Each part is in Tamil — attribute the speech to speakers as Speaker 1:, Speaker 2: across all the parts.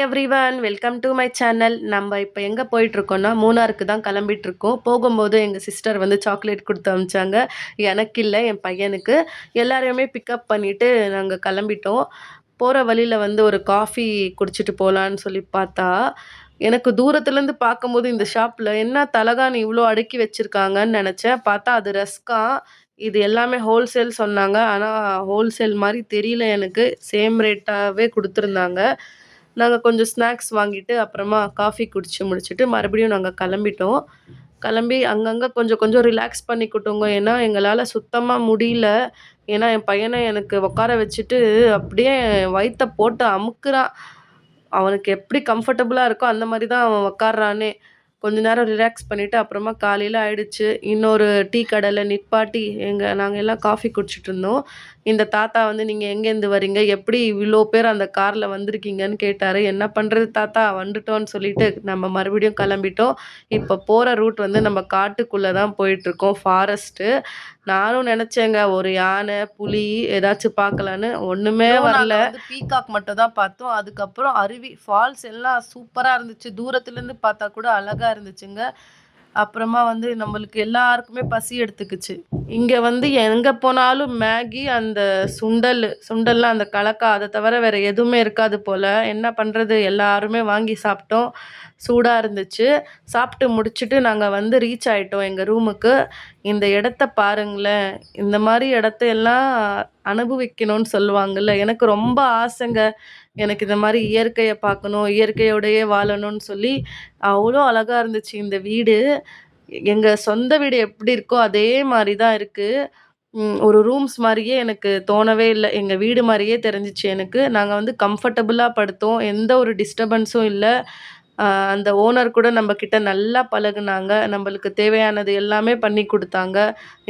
Speaker 1: Everyone welcome to my channel. நம்ம இப்போ எங்கே போயிட்டுருக்கோம்னா மூணாருக்கு தான் கிளம்பிட்டுருக்கோம். போகும்போது எங்கள் சிஸ்டர் வந்து சாக்லேட் கொடுத்து அனுப்பிச்சாங்க. எனக்கு இல்லை, என் பையனுக்கு. எல்லாரையுமே பிக்கப் பண்ணிவிட்டு நாங்கள் கிளம்பிட்டோம். போகிற வழியில் வந்து ஒரு காஃபி குடிச்சிட்டு போகலான்னு சொல்லி பார்த்தா, எனக்கு தூரத்துலேருந்து பார்க்கும்போது இந்த ஷாப்பில் என்ன தலகாணி இவ்வளோ அடுக்கி வச்சுருக்காங்கன்னு நினச்சேன். பார்த்தா அது ரஸ்கா. இது எல்லாமே ஹோல்சேல் சொன்னாங்க. ஆனால் ஹோல்சேல் மாதிரி தெரியல எனக்கு. சேம் ரேட்டாகவே கொடுத்துருந்தாங்க. நாங்கள் கொஞ்சம் ஸ்நாக்ஸ் வாங்கிட்டு அப்புறமா காஃபி குடிச்சு முடிச்சுட்டு மறுபடியும் நாங்கள் கிளம்பிட்டோம். கிளம்பி அங்கங்கே கொஞ்சம் கொஞ்சம் ரிலாக்ஸ் பண்ணிக்கிட்டோங்க. ஏன்னா எங்களால் சுத்தமாக முடியல. ஏன்னா என் பையனை எனக்கு உட்கார வச்சுட்டு அப்படியே வயிற்ற போட்டு அமுக்குறான். அவனுக்கு எப்படி கம்ஃபர்டபுளாக இருக்கோ அந்த மாதிரி தான் அவன் உட்கார்றானே. கொஞ்ச நேரம் ரிலாக்ஸ் பண்ணிவிட்டு அப்புறமா காலையில் ஆயிடுச்சு. இன்னொரு டீ கடையில் நிப்பாட்டி நாங்கள் எல்லாம் காஃபி குடிச்சிட்டு இருந்தோம். இந்த தாத்தா வந்து நீங்கள் எங்கேருந்து வரீங்க, எப்படி இவ்வளோ பேர் அந்த காரில் வந்திருக்கீங்கன்னு கேட்டார். என்ன பண்ணுறது தாத்தா, வந்துட்டோன்னு சொல்லிட்டு நம்ம மறுபடியும் கிளம்பிட்டோம். இப்போ போகிற ரூட் வந்து நம்ம காட்டுக்குள்ளே தான் போயிட்டுருக்கோம், ஃபாரஸ்ட்டு. நானும் நினச்சேங்க ஒரு யானை, புலி ஏதாச்சும் பார்க்கலான்னு. ஒன்றுமே வரல. பீகாக் மட்டும் தான் பார்த்தோம். அதுக்கப்புறம் அருவி, ஃபால்ஸ் எல்லாம் சூப்பராக இருந்துச்சு. தூரத்துலேருந்து பார்த்தா கூட அழகாக இருந்துச்சுங்க. அப்புறமா வந்து நம்மளுக்கு எல்லாருக்குமே பசி எடுத்துக்குச்சு. இங்கே வந்து எங்கே போனாலும் மேகி, அந்த சுண்டல்லாம் அந்த கலக்கா, அதை தவிர வேறு எதுவுமே இருக்காது போல். என்ன பண்ணுறது, எல்லாருமே வாங்கி சாப்பிட்டோம். சூடாக இருந்துச்சு. சாப்பிட்டு முடிச்சுட்டு நாங்கள் வந்து ரீச் ஆகிட்டோம் எங்கள் ரூமுக்கு. இந்த இடத்த பாருங்களேன். இந்த மாதிரி இடத்தையெல்லாம் அனுபவிக்கணும்னு சொல்லுவாங்கள்ல, எனக்கு ரொம்ப ஆசைங்க. எனக்கு இந்த மாதிரி இயற்கையை பார்க்கணும், இயற்கையோடையே வாழணும்னு சொல்லி. அவ்வளோ அழகாக இருந்துச்சு இந்த வீடு. எங்கள் சொந்த வீடு எப்படி இருக்கோ அதே மாதிரி தான் இருக்குது. ஒரு ரூம்ஸ் மாதிரியே எனக்கு தோணவே இல்லை. எங்கள் வீடு மாதிரியே தெரிஞ்சிச்சு எனக்கு. நாங்கள் வந்து கம்ஃபர்டபுளாக படுத்தோம். எந்த ஒரு டிஸ்டர்பன்ஸும் இல்லை. அந்த ஓனர் கூட நம்மக்கிட்ட நல்லா பழகுனாங்க. நம்மளுக்கு தேவையானது எல்லாமே பண்ணி கொடுத்தாங்க.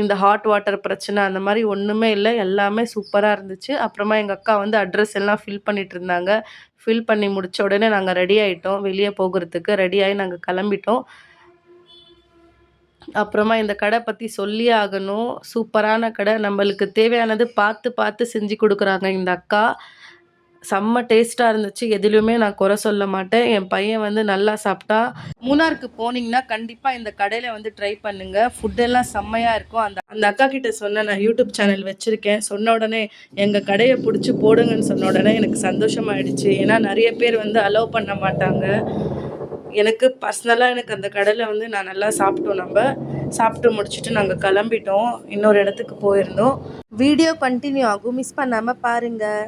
Speaker 1: இந்த ஹாட் வாட்டர் பிரச்சனை அந்த மாதிரி ஒன்றுமே இல்லை. எல்லாமே சூப்பராக இருந்துச்சு. அப்புறமா எங்கள் அக்கா வந்து அட்ரஸ் எல்லாம் ஃபில் பண்ணிட்டு இருந்தாங்க. ஃபில் பண்ணி முடித்த உடனே நாங்கள் ரெடி ஆகிட்டோம். வெளியே போகிறதுக்கு ரெடியாகி நாங்கள் கிளம்பிட்டோம். அப்புறமா இந்த கடை பற்றி சொல்லியே ஆகணும். சூப்பரான கடை. நம்மளுக்கு தேவையானது பார்த்து பார்த்து செஞ்சு கொடுக்குறாங்க இந்த அக்கா. செம்ம டேஸ்ட்டாக இருந்துச்சு. எதுலையுமே நான் குறை சொல்ல மாட்டேன். என் பையன் வந்து நல்லா சாப்பிட்டான். மூணாருக்கு போனீங்கன்னா கண்டிப்பாக இந்த கடையில் வந்து ட்ரை பண்ணுங்கள். ஃபுட்டெல்லாம் செம்மையாக இருக்கும். அந்த அக்கா கிட்ட சொன்னேன், நான் யூடியூப் சேனல் வச்சுருக்கேன். சொன்ன உடனே எங்கள் கடையை பிடிச்சி போடுங்கன்னு சொன்ன உடனே எனக்கு சந்தோஷமாயிடுச்சு. ஏன்னா நிறைய பேர் வந்து அலோவ் பண்ண மாட்டாங்க. எனக்கு பர்சனலாக எனக்கு அந்த கடையில் வந்து நான் நல்லா சாப்பிட்டோம். நம்ம சாப்பிட்டு முடிச்சுட்டு நாங்கள் கிளம்பிட்டோம். இன்னொரு இடத்துக்கு போயிருந்தோம். வீடியோ கண்டினியூ ஆகும், மிஸ் பண்ணாமல் பாருங்கள்.